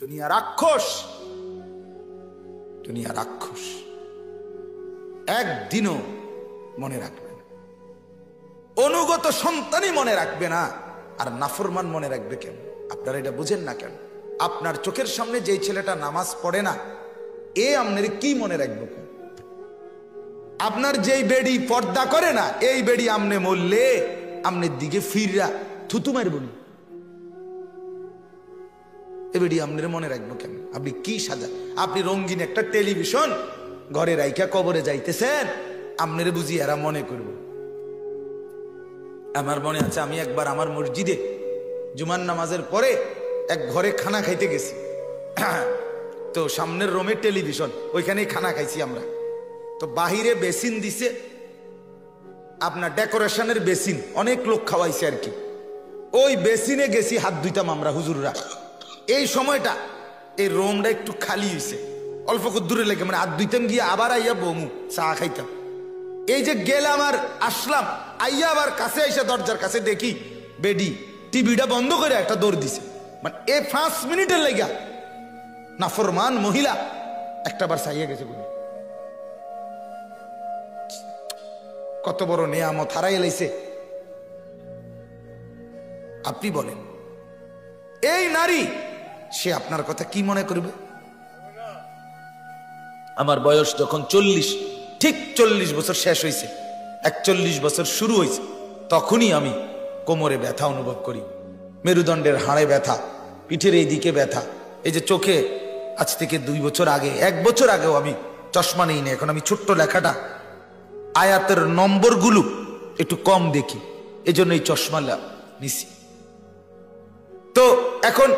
দুনিয়া রাক্ষস, দুনিয়া রাক্ষস, একদিনও মনে রাখবে না। অনুগত সন্তানই মনে রাখবে না, আর নাফরমান মনে রাখবে কেন? আপনারা এটা বুঝেন না কেন? আপনার চোখের সামনে যে ছেলেটা নামাজ পড়ে না, এ আপনার কি মনে রাখবে? আপনার যেই বেড়ি পর্দা করে না, এই বেড়ি আমনে মরলে আমনের দিকে ফিররা থুতু মারব না, এ বেড়ি আপনার মনে রাখবো কেন? আপনি কি সাজা, আপনি রঙিন একটা টেলিভিশন ঘরে রাইখা কবরে যাইতেছেন, আপনার বুঝি এরা মনে করব? আমার মনে আছে, আমি একবার আমার মসজিদে জুমার নামাজের পরে এক ঘরে খানা খাইতে গেছি, তো সামনের রুমে টেলিভিশন, ওইখানেই খানা খাইছি আমরা। তো বাহিরে বেসিন দিছে, আপনার ডেকোরেশনের বেসিন, অনেক লোক খাওয়াইছে আর কি। ওই বেসিনে গেছি হাত ধুইতাম আমরা হুজুররা। এই সময়টা এই রুমটা একটু খালি হয়েছে, অল্প দূরে লেগে, মানে হাত ধুইতাম গিয়ে আবার আইয়া বমু চা খাইতাম। এই যে গেলাম আর আসলাম, আইয়া আবার কাছে আইসা দরজার কাছে দেখি বেডি টিভিটা বন্ধ করে একটা দৌড় দিছে, মানে এই 5 মিনিটের লেগা নাফরমান মহিলা একটা বার চাইয়া গেছে। কত বড় নেয়ামত হারাই লাইছে। আপনি বলেন, এই নারী সে আপনার কথা কি মনে করবে? আমার বয়স যখন 40, ঠিক 40 বছর শেষ হয়েছে, 41 বছর শুরু হয়েছে, তখনই আমি কোমরে ব্যথা অনুভব করি, মেরুদণ্ডের হাড়ে ব্যথা, পিঠের এই দিকে ব্যথা। এই যে চোখে আজ থেকে 2 বছর আগে, 1 বছর আগেও আমি চশমা নেই না, এখন আমি ছোট্ট লেখাটা, আয়াতের নম্বরগুলো একটু কম দেখি, এজন্য এই চশমা নিছি। তো এখন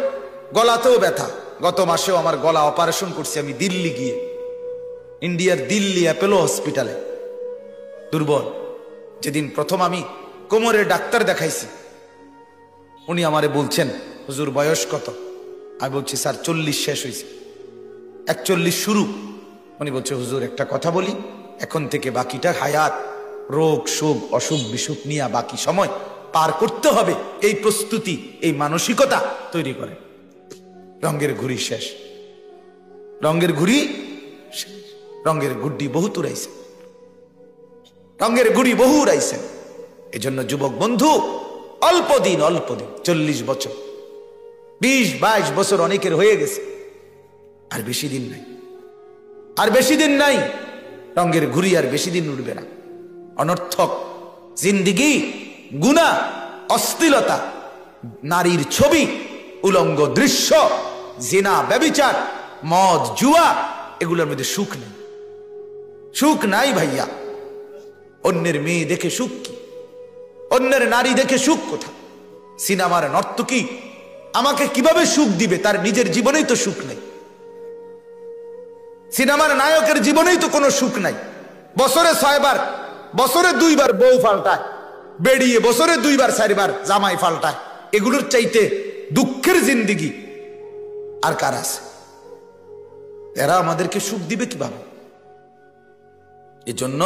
গলাতেও ব্যথা, গত মাসেও আমার গলা অপারেশন করছি আমি দিল্লি গিয়ে, ইন্ডিয়ার দিল্লি অ্যাপোলো হসপিটালে। দুর্বল। যেদিন প্রথম আমি কোমরের ডাক্তার দেখাইছি, উনি আমারে বলছেন, হুজুর বয়স কত? আমি বলছি স্যার 40 শেষ হয়েছে, 41 শুরু। উনি বলছে, হুজুর একটা কথা বলি, এখন থেকে বাকিটা হায়াত, রোগ শোক অসুখ বিসুখ নিয়ে বাকি সময় পার করতে হবে, এই প্রস্তুতি, এই মানসিকতা তৈরি করে। রঙের ঘুড়ি শেষ, রঙের ঘুড়ি, রঙের গুড্ডি বহু উড়াইছে, রঙের গুড়ি বহু উড়াইছে। এজন্য যুবক বন্ধু, অল্প দিন 40 বছর, 20-22 বছর অনেকের হয়ে গেছে, আর বেশি দিন নাই, আর বেশি দিন নাই। রঙের ঘুড়ি আর বেশি দিন উঠবে না। অনর্থক জিন্দিগি, গুনাহ, অশ্লীলতা, নারীর ছবি, উলঙ্গ দৃশ্য, জিনা, ব্যভিচার, মদ, জুয়া, এগুলোর মধ্যে সুখ নেই, সুখ নাই ভাইয়া। অন্যের মেয়ে দেখে সুখ কি? অন্যের নারী দেখে সুখ কোথা? সিনেমার নর্তকী আমাকে কিভাবে সুখ দিবে? তার নিজের জীবনেই তো সুখ নেই। সিনেমার নায়কের জীবনেই তো কোনো সুখ নাই। বছরে 6 বার, বছরে 2 বার বউ পাল্টায়, বেরিয়ে বছরে 2 বার 4 বার জামাই পাল্টায়। এগুলোর চাইতে দুঃখের জিন্দিগি আর কার আছে? এরা আমাদেরকে সুখ দিবে কিভাবে? এজন্য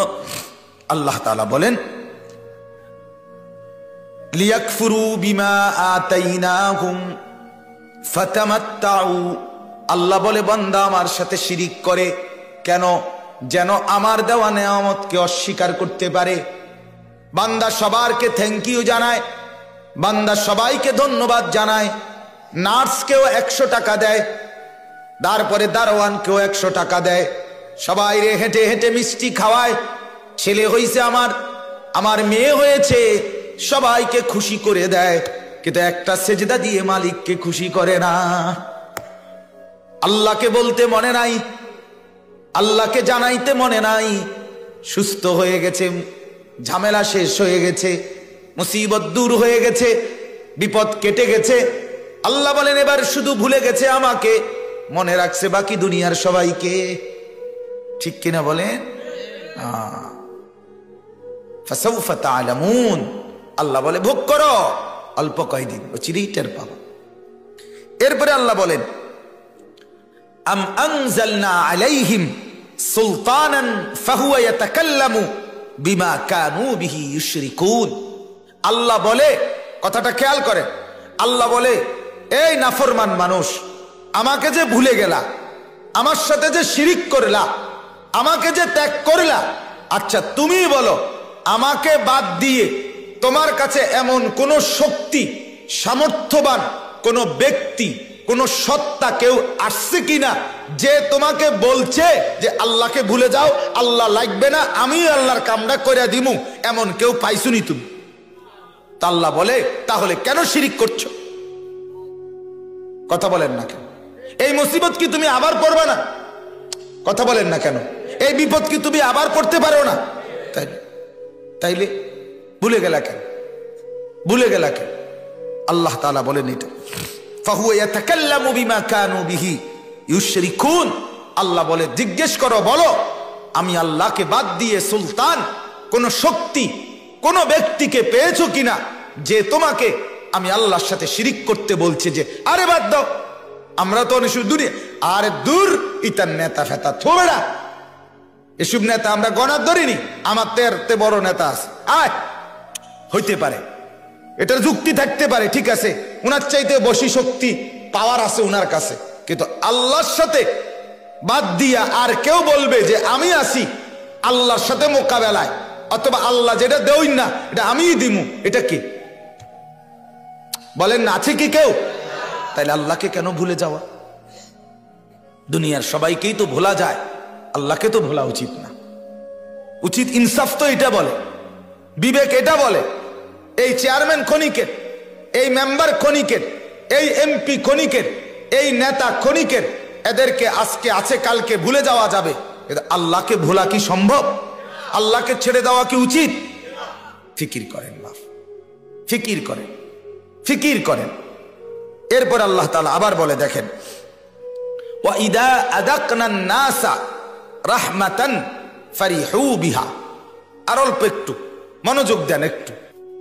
আল্লাহ তাআলা বলেন, লিয়াকফুরু বিমা আতাইনাহুম ফাতামাত্তাউ। আল্লাহ বলে, বান্দা আমার সাথে শিরিক করে কেন? যেন আমার দেওয়া নেয়ামতকে অস্বীকার করতে পারে। বান্দা সবারকে থ্যাংক ইউ জানায়, বান্দা সবাইকে ধন্যবাদ জানায়, নার্সকেও 100 টাকা দেয়, তারপরে দারোয়ানকেও 100 টাকা দেয়, সবাই রে হেঁটে হেঁটে মিষ্টি খাওয়ায়। ছেলে হয়েছে আমার, আমার মেয়ে হয়েছে, সবাইকে খুশি করে দেয়, কিন্তু একটা সেজদা দিয়ে মালিককে খুশি করে না। আল্লাহকে বলতে মনে নাই, আল্লাহকে জানাইতে মনে নাই। সুস্থ হয়ে গেছে, ঝামেলা শেষ হয়ে গেছে, মুসিবত দূর হয়ে গেছে, বিপদ কেটে গেছে। আল্লাহ বলেন, এবার শুধু ভুলে গেছে আমাকে, মনে রাখছে বাকি দুনিয়ার সবাইকে। ঠিক কিনা বলেন? ফাসাউফা তা'লামুন। আল্লাহ বলে, ভোগ করো, অল্প কয়দিন, ও চিরেই টের পাবো। এরপরে আল্লাহ বলেন, আম আনজালনা আলাইহিম সুলতানান ফাহুয়া ইয়াতাকাল্লামু বিমা কানু বিহি ইউশরিকুন। আল্লাহ বলে, কথাটা খেয়াল করেন, আল্লাহ বলে, এই নাফরমান মানুষ, আমাকে যে ভুলে গেলা, আমার সাথে যে শিরিক করলা, আমাকে যে ত্যাগ করলা, আচ্ছা তুমি বলো আমাকে বাদ দিয়ে তোমার কাছে এমন কোন শক্তি, সামর্থ্যবান কোন ব্যক্তি, কোন সত্তা কেউ আসছে কিনা যে তোমাকে বলছে যে আল্লাহকে ভুলে যাও, আল্লাহ লাগবে না, আমি আল্লাহর কামটা করে দিমু, এমন কেউ পাইছুনি তুমি? তা আল্লাহ বলে তাহলে কেন শিরিক করছো? কথা বলেন না কেন? এই মুসিবত কি তুমি আবার পড়বে না? কথা বলেন না কেন? এই বিপদ কি তুমি আবার পড়তে পারো না? তাইলে ভুলে গেলা কেন? ভুলে গেলা কেন? আল্লাহ তাআলা বলেন এটা ফাহুয়া ইয়াতাকাল্লামু বিমা কানু বিহি ইউশরিকুন। আল্লাহ বলে জিজ্ঞেস করো, বলো আমি আল্লাহকে বাদ দিয়ে সুলতান, কোন শক্তি, কোন ব্যক্তিকে পেয়েছো কিনা যে তোমাকে আমি আল্লাহর সাথে শিরিক করতে বলছে যে আরে বাদ দাও, আমরা তো অনেক দূরে, আরে দূর ইতার নেতা ফেতা থোড়া, এসব নেতা আমরা গণার ধরিনি, আমার তে বড় নেতা আছে, আয় হইতে পারে, এটার যুক্তি থাকতে পারে, ঠিক আছে, উনার চাইতে বেশি শক্তি পাওয়ার আছে উনার কাছে, কিন্তু আল্লাহর সাথে বাদ দিয়া আর কেউ বলবে যে আমি আছি আল্লাহর সাথে মোকাবেলায়, অথবা আল্লাহ যেটা দেউই না এটা আমিই দিমু, এটা কি বলেন না? আছে কি কেউ? তাইলে আল্লাহকে কেন ভুলে যাওয়া? দুনিয়ার সবাইকেই তো ভোলা যায়, আল্লাহকে তো ভোলা উচিত না। উচিত ইনসাফ তো এটা বলে, বিবেক এটা বলে, এই চেয়ারম্যান খনিকের, এই মেম্বার খনিকের, এই এমপি খনিকের, এই নেতা খনিকের, এদেরকে আজকে আছে কালকে ভুলে যাওয়া যাবে, আল্লাহকে ভোলা কি সম্ভব? আল্লাহকে ছেড়ে দেওয়া কি উচিত? ফিকির করেন বাপ, ফিকির করেন, ফিকির করেন। এরপর আল্লাহ তাআলা আবার বলে দেখেন ওয়া ইদা আযাকনান নাসা রাহমাতান ফারিহু বিহা। আর অল্প একটু মনোযোগ দেন একটু।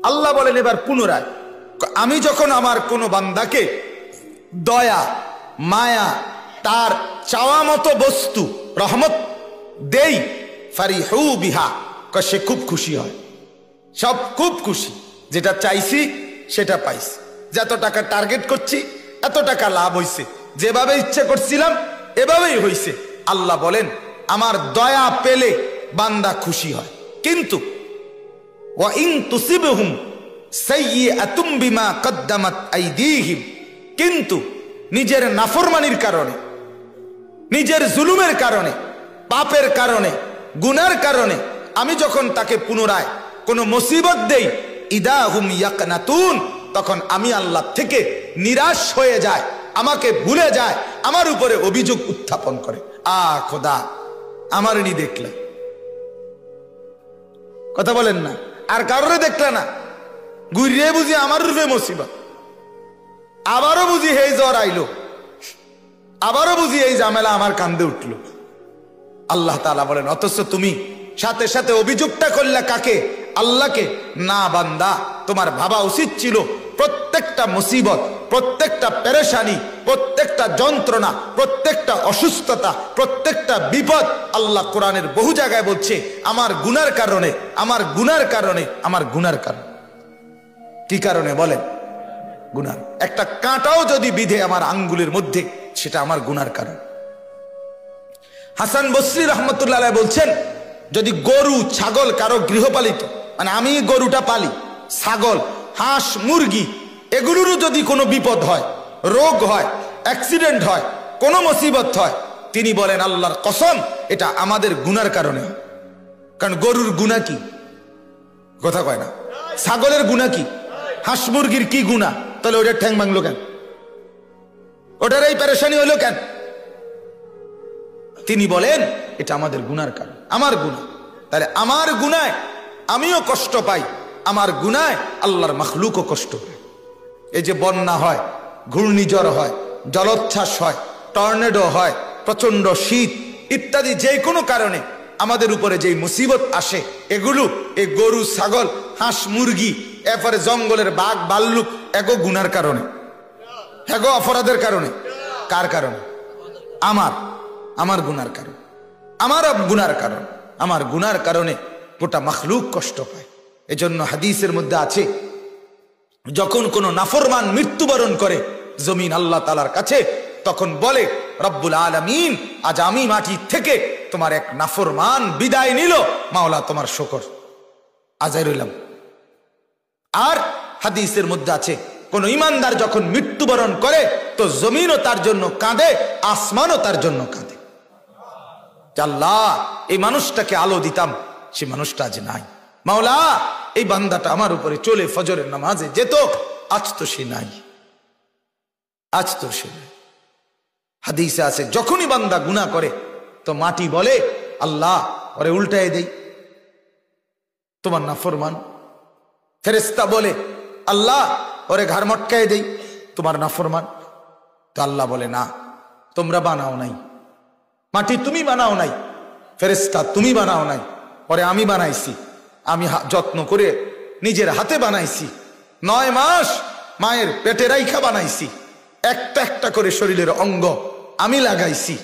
আল্লাহ বলেন এবার পুনরায়, আমি যখন আমার কোন বান্দাকে দয়া, মায়া, তার চাওয়া মতো বস্তু রহমত দেই, ফারিহু বিহা, সে খুব খুশি হয়, সব খুব খুশি, যেটা চাইছি সেটা পাইছি, যত টাকা টার্গেট করছি এত টাকা লাভ হইছে, যেভাবে ইচ্ছে করছিলাম এভাবেই হইছে। আল্লাহ বলেন আমার দয়া পেলে বান্দা খুশি হয়, কিন্তু ওয়া ইন তুসিবহুম সাইয়্যাতুম বিমা কদ্দামাত আইদিহিম, কিন্তু নিজের নাফরমানির কারণে, নিজের জুলুমের কারণে, পাপের কারণে, গুনার কারণে আমি যখন তাকে পুনরায় কোনো মুসিবত দেই, ইদাহুম ইয়াকনাতুন, তখন আমি আল্লাহ থেকে নিরাশ হয়ে যায়, আমাকে ভুলে যায়, আমার উপরে অভিযোগ উত্থাপন করে, খোদা আমার নি দেখলে, কথা বলেন না, আর কারোরে দেখলে না, ঘুরিয়ে বুঝি আমার রূপে মুসিবত, আবারও বুঝি এই জ্বর আইলো, আবারও বুঝি এই ঝামেলা আমার কান্দে উঠলো। আল্লাহ তাআলা বলেন অথচ তুমি সাথে সাথে অভিযোগটা করলে কাকে? আল্লাহকে না। বান্দা তোমার ভাবা উচিত ছিল প্রত্যেকটা মুসিবত, প্রত্যেকটা পেরেশানি, প্রত্যেকটা যন্ত্রণা, প্রত্যেকটা অসুস্থতা, প্রত্যেকটা বিপদ আল্লাহ কোরআনের বহু জায়গায় বলছে আমার গুনার কারণে, আমার গুনার কারণে, আমার গুনার কারণে। কি কারণে বলেন? গুনার। একটা কাঁটাও যদি বিধে আমার আঙ্গুলের মধ্যে, সেটা আমার গুনার কারণ। হাসান বসরি রহমতুল্লাহ আলাইহি বলছেন যদি গরু ছাগল কারো গৃহপালিত, মানে আমি গরুটা পালি, ছাগল, হাঁস, মুরগি, এগুলোরও যদি কোনো বিপদ হয়, রোগ হয়, অ্যাক্সিডেন্ট হয়, কোনো মুসিবত হয়, তিনি বলেন আল্লাহর কসম এটা আমাদের গুনার কারণে। কারণ গরুর গুনাহ কি? কথা কয় না। ছাগলের গুনাহ কি? হাঁস মুরগির কি গুনাহ? তাহলে ওটার ঠ্যাং ভাঙলো কেন? ওটার এই পেরেশানি হলো কেন? তিনি বলেন এটা আমাদের গুনার কারণ, আমার গুনাহ। তাহলে আমার গুনায় আমিও কষ্ট পাই, আমার গুনায় আল্লাহর মাখলুকও কষ্ট পায়। এই যে বন্যা হয়, ঘূর্ণিঝড় হয়, জলোচ্ছ্বাস হয়, টর্নেডো হয়, প্রচন্ড শীত ইত্যাদি যে কোনো কারণে আমাদের উপরে যেই মুসিবত আসে, এগুলো এই গরু, ছাগল, হাঁস, মুরগি, এরপরে জঙ্গলের বাঘ, ভাল্লুক, এগো গুনার কারণে, এগো অপরাধের কারণে। কার কারণে? আমার গুনার কারণ, আমার গুনার কারণ, আমার গুনার কারণে গোটা মাখলুক কষ্ট পায়। এজন্য হাদিসের মধ্যে আছে যখন কোনো নাফরমান মৃত্যুবরণ করে জমিন আল্লাহ তাআলার কাছে, তখন বলে রব্বুল আলামিন, আজ আমি মাটি থেকে তোমার এক নাফরমান বিদায় নিল, মাওলা তোমার শুকর, আজাই রইলাম। আর হাদিসের মধ্যে আছে, কোন ইমানদার যখন মৃত্যুবরণ করে তো জমিনও তার জন্য কাঁদে, আসমানও তার জন্য কাঁদে। আল্লাহ, এই মানুষটাকে আলো দিতাম, সে মানুষটা আজ নাই। মাওলা, এই বান্দাটা আমার উপরে চলে ফজরের নামাজে যেত, আজ তো সে নাই, আজ তো সে নাই। হাদিসে আছে, যখনই বান্দা গুনাহ করে তো মাটি বলে, আল্লাহ ওরে উল্টায় দেই, তোমার নাফরমান। ফেরেশতা বলে, আল্লাহ ওরে ঘাড় মটকায় দেই, তোমার নাফরমান। তো আল্লাহ বলে, না, তোমরা বানাও নাই, মাটি তুমি বানাও নাই, ফেরেশতা তুমি বানাও নাই, ওরে আমি বানাইছি, আমি যত্ন করে নিজের হাতে বানাইছি, 9 মাস মায়ের পেটে রাইখা বানাইছি, একটা একটা করে শরীরের অঙ্গ আমি লাগাইছি।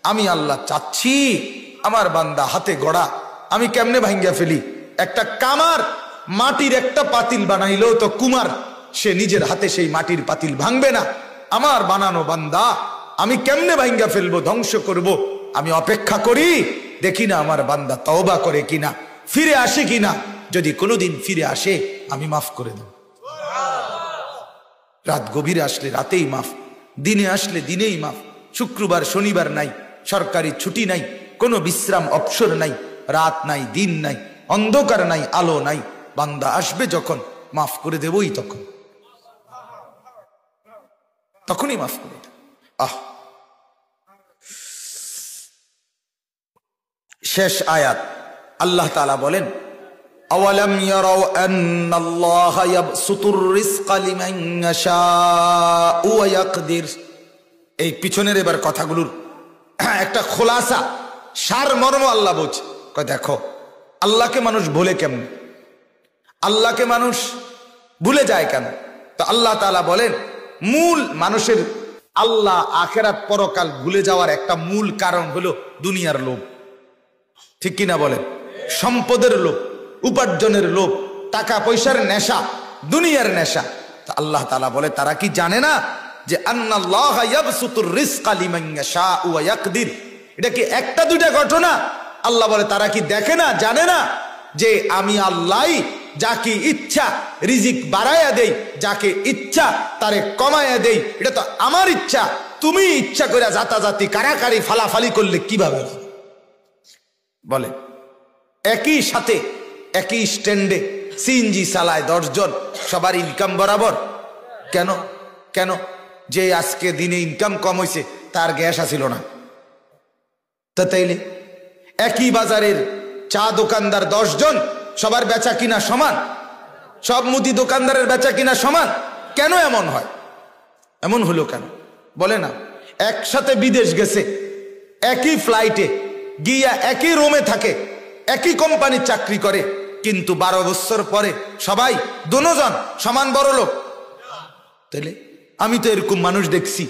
আমি আল্লাহ চাচ্ছি আমার বান্দা হাতে গড়া আমি কেমনে ভাঙ্গা ফেলি। একটা কামার মাটির একটা পাতিল বানাইলেও তো কুমার, সে নিজের হাতে সেই মাটির পাতিল ভাঙবে না। আমার বানানো বান্দা আমি কেমনে ভাঙ্গা ফেলবো, ধ্বংস করব। আমি অপেক্ষা করি, দেখি না আমার বান্দা তওবা করে কিনা, ফিরে আসে কিনা। যদি কোনোদিন ফিরে আসে আমি মাফ করে দেব। রাত গভীরে আসলে রাতেই মাফ, দিনে আসলে দিনেই মাফ। শুক্রবার শনিবার নাই, সরকারি ছুটি নাই, কোনো বিশ্রাম অবসর নাই, রাত নাই দিন নাই, অন্ধকার নাই আলো নাই। বান্দা আসবে যখন মাফ করে দেবই, তখনই মাফ করে দেব। শেষ আয়াত, আল্লাহ তাআলা বলেন, আওয়ালাম ইয়ারাউ আন্নাল্লাহা ইয়াবসুতুর রিজকা লিমান ইয়াশাউ ওয়া ইয়াকদির। এই পিছনের এবার কথাগুলোর একটা খোলাসা, সারমর্ম আল্লাহ বলছে। দেখো, আল্লাহকে মানুষ ভুলে কেমন, আল্লাহকে মানুষ ভুলে যায় কেন? তো আল্লাহ তাআলা বলেন, মূল মানুষের আল্লাহ আখিরাত পরকাল ভুলে যাওয়ার একটা মূল কারণ হলো দুনিয়ার লোভ। ঠিক কিনা বলেন? সম্পদের লোভ, উপার্জনের লোভ, টাকা পয়সার নেশা, দুনিয়ার নেশা। তো আল্লাহ তাআলা বলে, তারা কি জানে না যে আন্নাল্লাহা ইয়াবসুতুর রিজকা লিমান ইয়াশাউ ওয়া ইয়াকদির? এটা কি একটা দুইটা ঘটনা? আল্লাহ বলে, তারা কি দেখে না, জানে না যে আমি আল্লাহই যাকে ইচ্ছা রিজিক বাড়ায়া দেই, যাকে ইচ্ছা তারে কমায়া দেই। এটা তো আমার ইচ্ছা। তুমি ইচ্ছা করে জাতাজাতি কারাকারি ফালাফালি করলে কিভাবে বলে? একই সাথে একই স্ট্যান্ডে সিএনজি চালায় 10 জন, সবার ইনকাম বরাবর। কেন? কেন? যে আজকে দিনে ইনকাম কম হয়েছে তার গ্যাস আসিল না। তা তাইলে একই বাজারের চা দোকানদার 10 জন, সবার বেচা কিনা সমান, সব মুদি দোকানদারের বেচা কিনা সমান। কেন এমন হয়? এমন হলো কেন বলে না? একসাথে বিদেশ গেছে, একই ফ্লাইটে গিয়া একই রুমে থাকে, একই কোম্পানির চাকরি করে, কিন্তু 12 বছর পরে সবাই দুজন সমান বড় লোক। তাইলে আমি তো এরকম মানুষ দেখছি,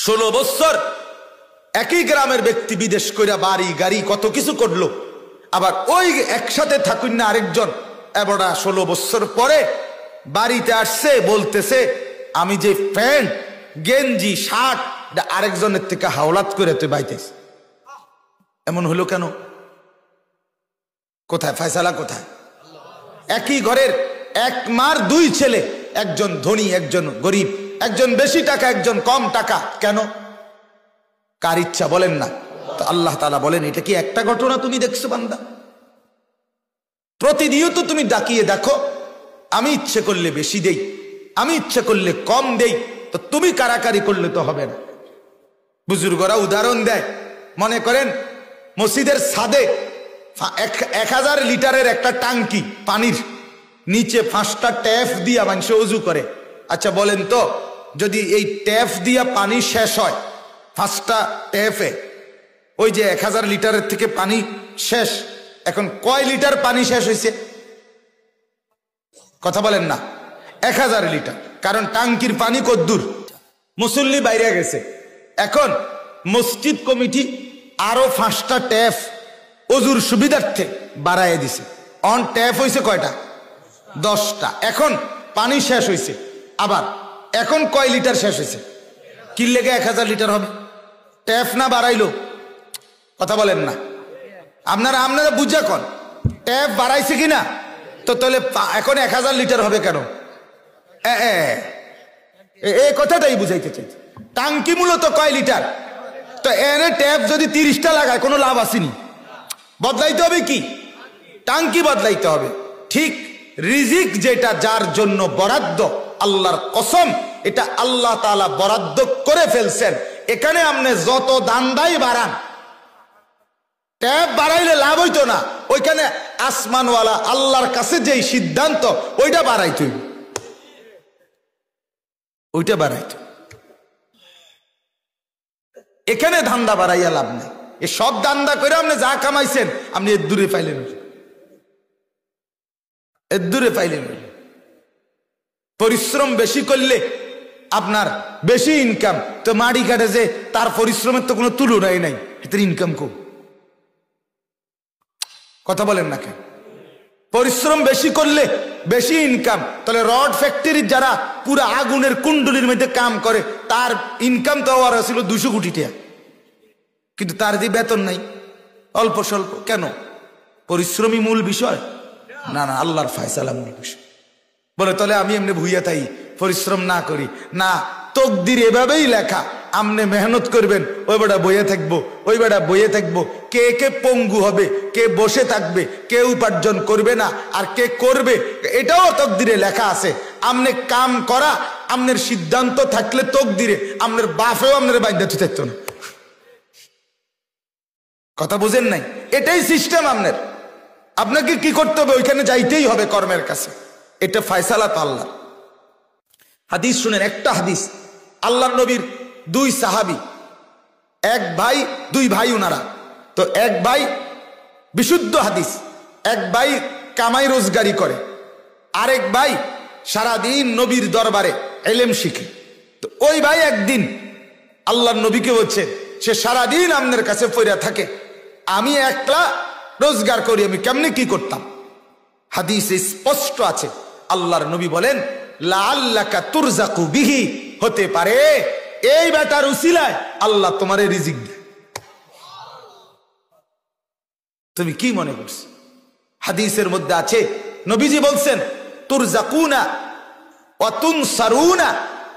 16 বছর একই গ্রামের ব্যক্তি বিদেশ কইরা বাড়ি গাড়ি কত কিছু করলো, আবার ওই একসাথে থাকুন না আরেকজন এবড়া 16 বছর পরে বাড়িতে আসছে, বলতেছে আমি যে প্যান্ট গেঞ্জি শার্ট আরেকজনের থেকে হাওলাত করে তুই বাইতেছ। এমন হলো কেন? কোথায় ফয়সালা? কোথায়? একই ঘরের এক মার 2 ছেলে, একজন ধনী একজন গরিব, একজন বেশি টাকা একজন কম টাকা। কেন? কার ইচ্ছা বলেন না? তো আল্লাহ তাআলা বলেন, এটা কি একটা ঘটনা তুমি দেখছো বান্দা? প্রতিনিয়ত তুমি ডাকিয়ে দেখো, আমি ইচ্ছে করলে বেশি দেই, আমি ইচ্ছে করলে কম দেই, তো তুমি কারাকারি করলে তো হবে না। বুজুর্গরা উদাহরণ দেয়, মনে করেন মসজিদের ছাদে 1000 লিটারের একটা টাঙ্কি পানির, নিচে 5টা ট্যাপ দিয়া মানুষ ওযু করে। আচ্ছা বলেন তো, যদি এই ট্যাপ দিয়া পানি শেষ হয় 5টা ট্যাপে, ওই যে 1000 লিটারের থেকে পানি শেষ, এখন কয় লিটার পানি শেষ হয়েছে? কথা বলেন না? 1000 লিটার। কারণ টাঙ্কির পানি কদ্দুর, মুসল্লি বাইরে গেছে। এখন মসজিদ কমিটি আরো 5টা ট্যাপ ওজুর সুবিধার্থে বাড়ায় দিছে। অন ট্যাপ হয়েছে কয়টা? 10টা। এখন পানি শেষ হয়েছে, আবার এখন কয় লিটার শেষ হয়েছে? কি লেগে 1000 লিটার হবে? ট্যাপ না বাড়াইলো? কথা বলেন না আপনারা বুঝা কন ট্যাপ বাড়াইছে কিনা? তো তাহলে এখন 1000 লিটার হবে কেন? এই কথাটাই বুঝাইতে চাই। টাঙ্কি মূলত কয় লিটার? তো এনে ট্যাপ যদি 30টা লাগায় কোনো লাভ আসেনি। বদলাইতে হবে কি? টাঙ্কি বদলাইতে হবে। ঠিক রিজিক যেটা যার জন্য বরাদ্দ, আল্লাহর কসম এটা আল্লাহ তাআলা বরাদ্দ করে ফেলছেন। এখানে আপনি যত দান্দাই বাড়ান, ট্যাপ বাড়াইলে লাভ হইতো না। ওইখানে আসমানওয়ালা আল্লাহর কাছে যেই সিদ্ধান্ত ওইটা বাড়াইতে হইব, ওইটা বাড়াইতে। এখানে ধান্দা বাড়াইয়া লাভ নেই। এ সব দান্দা করে আপনি যা কামাইছেন আপনি এর দূরে পাইলেন, এর দূরে পাইলেন। পরিশ্রম বেশি করলে আপনার বেশি ইনকাম। তো মাড়ি কাটে যে তার পরিশ্রমের তো কোনো তুলনাই নাই, এটার ইনকাম কম। কথা বলেন না কেন? পরিশ্রম বেশি করলে বেশি ইনকাম। তাহলে রড ফ্যাক্টরির যারা পুরো আগুনের কুণ্ডলির মধ্যে কাম করে তার ইনকাম তো আর ছিল 200 কোটি টাকা, কিন্তু তার যে বেতন নাই, অল্প স্বল্প। কেন? পরিশ্রমী মূল বিষয় না, না আল্লাহর ফয়সালা মূল বিষয়। বলে তাহলে আমি এমনি ভুইয়া তাই পরিশ্রম না করি না, তকদির এভাবেই লেখা। আমনে মেহনত করবেন, ওই বেটা বইয়ে থাকবো, ওই বেটা বইয়ে থাকবো। কে কে পঙ্গু হবে, কে বসে থাকবে, কে উপার্জন করবে না, আর কে করবে এটাও তকদিরে লেখা আছে। আমনে কাম করা, আমনের সিদ্ধান্ত থাকলে তকদিরে আমনের বাপেও আমনের বাইন্দা থাকতো না। কথা বুঝেন নাই? এটাই সিস্টেম আমনের। আপনাকে কি করতে হবে? ওইখানে যাইতেই হবে কর্মের কাছে। এটা ফয়সালা তো আল্লাহ। হাদিস শুনেন, একটা হাদিস। আল্লাহ নবীর 2 সাহাবী, এক ভাই 2 ভাই উনারা। তো এক ভাই বিশুদ্ধ হাদিস, এক ভাই কামাই রোজগারি করে, আরেক ভাই সারাদিন নবীর দরবারে ইলম শিখে। তো ওই ভাই একদিন আল্লাহ নবীকে বলছে সে সারাদিন আপনার কাছে পড়ে থাকে, আমি একলা রোজগার করি, আমি কেমনে কি করতাম? হাদিসে স্পষ্ট আছে, আল্লাহর নবী বলেন লাআল্লাকা তুরজাকু বিহি, হতে পারে এই বেটার উসিলায় আল্লাহ তোমারে রিজিক দেয়। তুমি কি মনে করছো? হাদিসের মধ্যে আছে, নবীজি বলছেন তুরজাকুনা ওয়া তুনসারুনা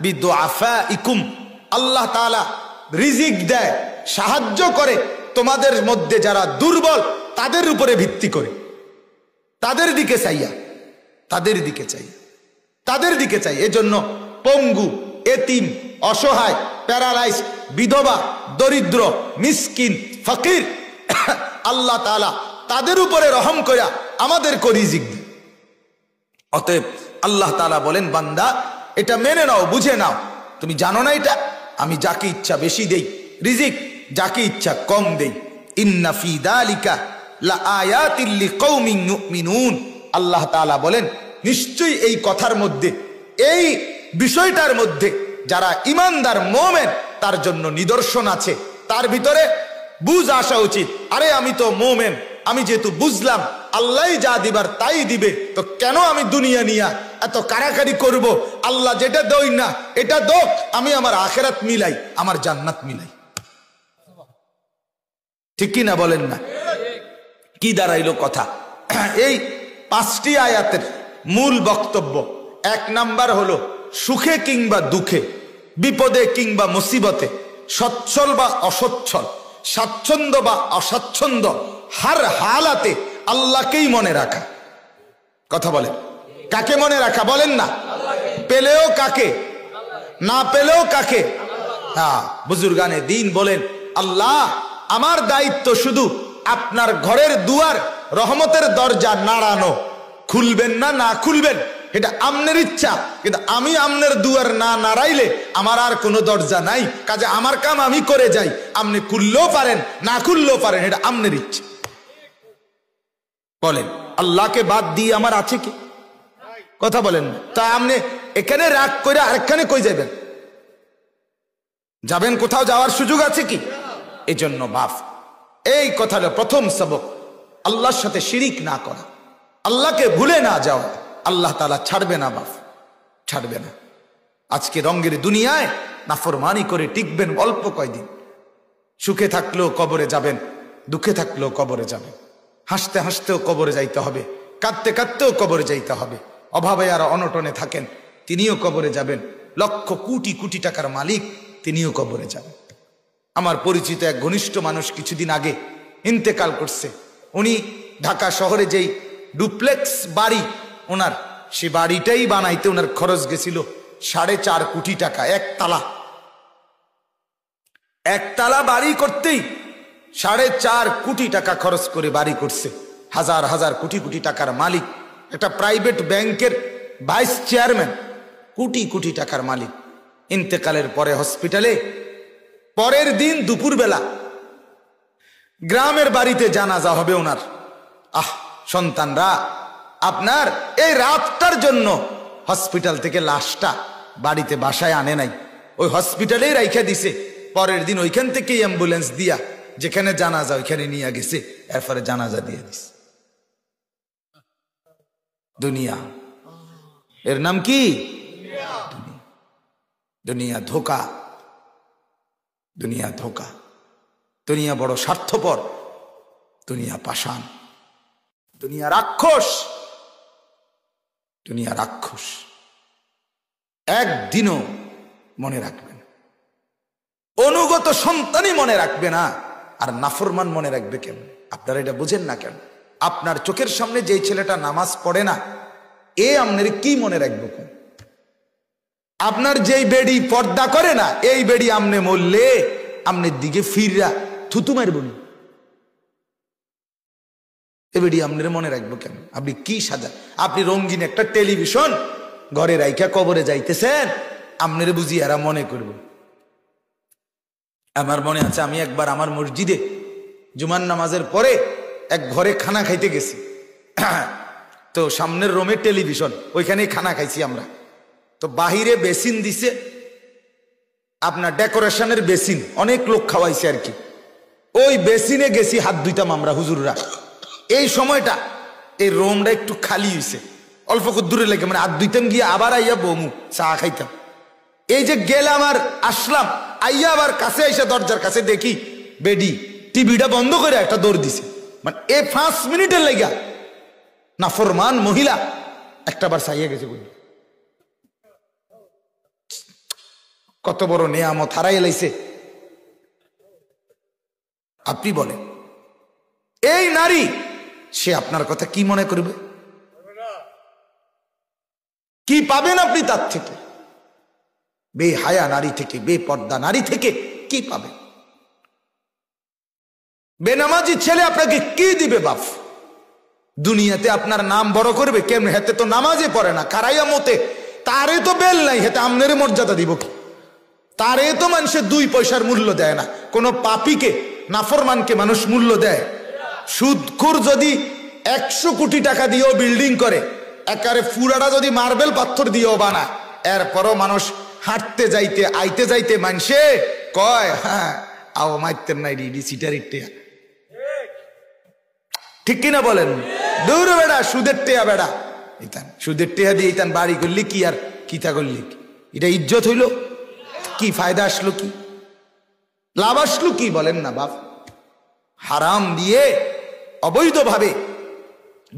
বিদুআফাইকুম, আল্লাহ তাআলা রিজিক দেয়, সাহায্য করে তোমাদের মধ্যে যারা দুর্বল তাদের উপরে ভিত্তি করে, তাদের দিকে চাইয়া, তাদের দিকে চাই, তাদের দিকে চাই। এজন্য পঙ্গু, এতিম, অসহায়, প্যারালাইজ, বিধবা, দরিদ্র, মিসকিন, ফকির আল্লাহ তাআলা তাদের উপরে রহম কইরা আমাদেরকে রিজিক দেয়। অতএব আল্লাহ তাআলা বলেন, বান্দা এটা মেনে নাও, বুঝে নাও। তুমি জানো না এটা? আমি যাকে ইচ্ছা বেশি দেই রিজিক, যাকে ইচ্ছা কম দেই। ইন্না ফি যালিকা লাআয়াতিল লিকাউমিন ইউমিনুন, আল্লাহ তাআলা বলেন নিশ্চয়ই এই কথার মধ্যে, এই বিষয়টার মধ্যে যারা ইমানদার মুমিন তার জন্য নিদর্শন আছে। তার ভিতরে বুঝ আসা উচিত, আরে আমি তো মুমিন, আমি যেহেতু বুঝলাম আল্লাহই যা দিবার তাই দিবে, তো কেন আমি দুনিয়া নিয়া এত কারাকারি করব? আল্লাহ যেটা দেই না এটা দোক, আমি আমার আখিরাত মিলাই, আমার জান্নাত মিলাই। ঠিক কি না বলেন না? কি দাঁড়াইলো কথা? এই 5টি আয়াতের মূল বক্তব্য, 1 নাম্বার হলো সুখে কিংবা দুঃখে, বিপদে কিংবা মুসিবতে, সচ্ছল বা অসচ্ছল, স্বাচ্ছন্দ্য বা অস্বাচ্ছন্দ্য, হার হালাতে আল্লাহকেই মনে রাখা। কথা বলেন, কাকে মনে রাখা? বলেন না। পেলেও কাকে, না পেলেও কাকে? হ্যাঁ, বুজুর্গানে দ্বীন বলেন, আল্লাহ আমার দায়িত্ব শুধু আপনার ঘরের দুয়ার, রহমতের দরজা নাড়ানো, খুলবেন না না খুলবেন এটা আমনের ইচ্ছা, কিন্তু আমি আমনের দুয়ার না নাড়াইলে আমার আর কোনো দরজা নাই। কাজে আমার কাম আমি করে যাই, আপনি খুললেও পারেন না খুললেও পারেন, এটা আমনের ইচ্ছা। বলেন, আল্লাহকে বাদ দিয়ে আমার আছে কি? কথা বলেন না। তা আপনি এখানে রাগ করে আরেকখানে কই যাবেন? যাবেন কোথাও, যাওয়ার সুযোগ আছে কি? এই জন্য মাফ। এই কথাটা প্রথম সবক, আল্লাহর সাথে শিরিক না করা, আল্লাহকে ভুলে না যাওয়া। আল্লাহ তাআলা ছাড়বে না, মাফ ছাড়বে না। আজকে রঙের দুনিয়ায় নাফরমানি করে টিকবেন অল্প কয়দিন। সুখে থাকলেও কবরে যাবেন, দুঃখে থাকলেও কবরে যাবেন, হাসতে হাসতেও কবরে যাইতে হবে, কাঁদতে কাঁদতেও কবরে যাইতে হবে। অভাবে আর অনটনে থাকেন, তিনিও কবরে যাবেন। লক্ষ কোটি কোটি টাকার মালিক, তিনিও কবরে যাবেন। আমার পরিচিত এক ঘনিষ্ঠ মানুষ কিছুদিন আগে ইন্তেকাল করছে। উনি ঢাকা শহরে যেই ডুপ্লেক্স বাড়ি ওনার, সে বাড়িটাই বানাইতে ওনার খরচ গেছিল 4.5 কোটি টাকা। একতলা বাড়ি করতেই 4.5 কোটি টাকা খরচ করে বাড়ি করছে। হাজার হাজার কোটি কোটি টাকার মালিক, একটা প্রাইভেট ব্যাংকের ভাইস চেয়ারম্যান, কোটি কোটি টাকার মালিক। ইন্তেকালের পরে হসপিটালে, পরের দিন দুপুরবেলা গ্রামের বাড়িতে জানাজা হবে ওনার। সন্তানরা আপনার এই রাতটার জন্য হসপিটাল থেকে লাশটা বাড়িতে বাসায় আনে নাই, ওই হসপিটালেই রাইখা দিছে। পরের দিন ওইখান থেকে অ্যাম্বুলেন্স দিয়া যেখানে জানাজা ওইখানে নিয়ে গেছে, এরপরে জানাজা দিয়ে দিছে। দুনিয়া, এর নাম কি? দুনিয়া ধোকা, দুনিয়া ধোকা। দুনিয়া বড় স্বার্থপর, দুনিয়া পাষাণ, দুনিয়া রাক্ষস, দুনিয়া রাক্ষস। একদিনও মনে রাখবেন, অনুগত সন্তানই মনে রাখবে না, আর নাফরমান মনে রাখবে কেন? আপনারা এটা বুঝেন না কেন? আপনার চোখের সামনে যেই ছেলেটা নামাজ পড়ে না, এ আপনার কি মনে রাখবে কেন? আপনার যেই বেড়ি পর্দা করে না, এই বেড়ি আমনে মরলে আমনের দিকে ফিররা থুতু মারব না, এ বেড়ি আপনার মনে রাখবো কেন? আপনি কি সাজা, আপনি রঙিন একটা টেলিভিশন ঘরে রাইখা কবরে যাইতেছেন, আপনার বুঝি এরা মনে করব। আমার মনে আছে, আমি একবার আমার মসজিদে জুমার নামাজের পরে এক ঘরে খানা খাইতে গেছি। তো সামনের রুমে টেলিভিশন, ওইখানেই খানা খাইছি আমরা। তো বাহিরে বেসিন দিছে, আপনার ডেকোরেশনের বেসিন, অনেক লোক খাওয়াইছে আর কি। ওই বেসিনে গেছি হাত ধুইতাম আমরা হুজুররা। এই সময়টা এই রুমটা একটু খালি হয়েছে, অল্প দূরে লেগে, মানে হাত ধুইতাম গিয়ে আবার আইয়া বমু চা খাইতাম। এই যে গেলাম আর আসলাম, আইয়া আবার কাছে আইসা দরজার কাছে দেখি বেডি টিভিটা বন্ধ করে একটা দৌড় দিছে। মানে 5 মিনিটের লেগা নাফরমান মহিলা একটা বার চাইয়া গেছে। কত বড় নেয়ামত হারাই লাইছে। আপনি বলেন, এই নারী, সে আপনার কথা কি মনে করবে? কি পাবেন আপনি তার থেকে? বেহায়া নারী থেকে, বেপর্দা নারী থেকে কি পাবেন? বেনামাজি ছেলে আপনাকে কি দিবে বাপ? দুনিয়াতে আপনার নাম বড় করবে কেমন? হেতে তো নামাজে পড়ে না, কারাইয়া মতে, তারে তো বেল নাই, হেতে আমনের মর্যাদা দিব কি? তারে তো মানুষের 2 পয়সার মূল্য দেয় না। কোন পাপীকে, নাফরমানকে মানুষ মূল্য দেয়? সুদখোর যদি 100 কোটি টাকা দিয়েও বিল্ডিং করে, একারে ফুরাটা যদি মার্বেল পাথর দিয়েও বানায়, এরপরও মানুষ হাঁটতে যাইতে আইতে যাইতে মানুষে কয়, হ্যাঁ আও মাইতেন নাই রিডি সিটার ইটিয়া। ঠিক কিনা বলেন? দূর বেড়া, সুদের টেয়া বেড়া, ইতান সুদের টেয়া দিয়ে ইতান বাড়ি করলি কি আর কিতা করলি? এটা ইজ্জত হইল? কি ফায়দা আসলো? কি লাভ আসলো? কি বলেন না বাপ? হারাম দিয়ে অবৈধভাবে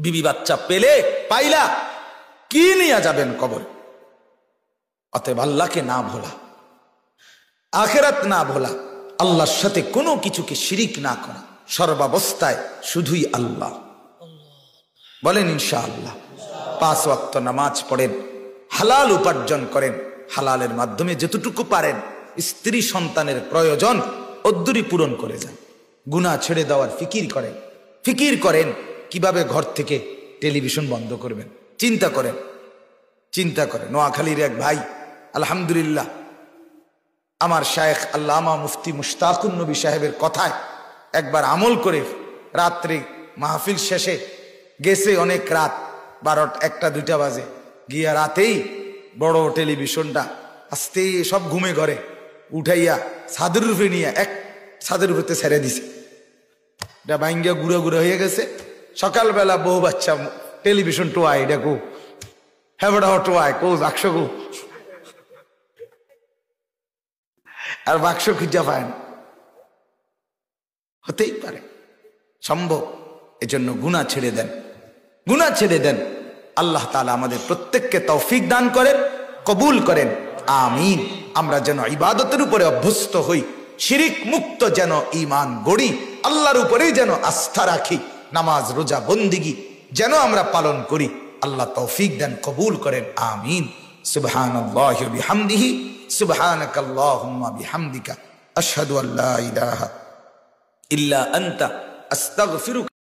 বিবি বাচ্চা পেলে পাইলা কি নিয়ে যাবেন কবর? অতএব আল্লাহকে না ভোলা, আখিরাত না ভোলা, আল্লাহর সাথে কোনো কিছুকে শিরিক না করা, সর্বাবস্থায় শুধুই আল্লাহ। বলেন ইনশাআল্লাহ। 5 ওয়াক্ত নামাজ পড়েন, হালাল উপার্জন করেন, হালালের মাধ্যমে যতটুকু পারেন স্ত্রী সন্তানের প্রয়োজন অদ্দুরি পূরণ করে যান। গুনাহ ছেড়ে দেওয়ার ফিকির করেন কিভাবে ঘর থেকে টেলিভিশন বন্ধ করবেন। চিন্তা করেন। নোয়াখালীর এক ভাই, আলহামদুলিল্লাহ, আমার শায়েখ আল্লামা মুফতি মুশতাকুন নবী সাহেবের কথায় একবার আমল করে রাত্রে মাহফিল শেষে গেছে, অনেক রাত 12টা 1টা 2টা বাজে, গিয়া রাতেই বড় টেলিভিশনটা আস্তে সব ঘুমে ঘরে উঠাইয়া ছাদের রূপে নিয়ে এক ছাদের উপরে ছেড়ে দিছে। এটা ভাঙ্গিয়া গুঁড়ো গুঁড়ো হয়ে গেছে। সকালবেলা বউ বাচ্চা টেলিভিশন টোয়ায়, এটা কো হ্যাঁ টোয়ায় কো 100 গো আর বাক্স খুঁজে পায় না, হতেই পারে, সম্ভব। এজন্য গুনাহ ছেড়ে দেন, গুনাহ ছেড়ে দেন। আল্লাহ তাআলা আমাদের প্রত্যেককে তৌফিক দান করেন, কবুল করেন, আমিন। আমরা যেন ইবাদতের উপরে অভ্যস্ত হই, শিরিক মুক্ত যেন ঈমান গড়ি, আল্লাহর উপরেই যেন আস্থা রাখি, নামাজ রোজা বন্দিগি যেন আমরা পালন করি। আল্লাহ তৌফিক দেন, কবুল করেন, আমিন। সুবহানাল্লাহি ওয়া বিহামদিহি, সুবহানাকাল্লাহুম্মা বিহামদিকা, আশহাদু আল্লা ইলাহা ইল্লা আনতা, আস্তাগফিরুকা।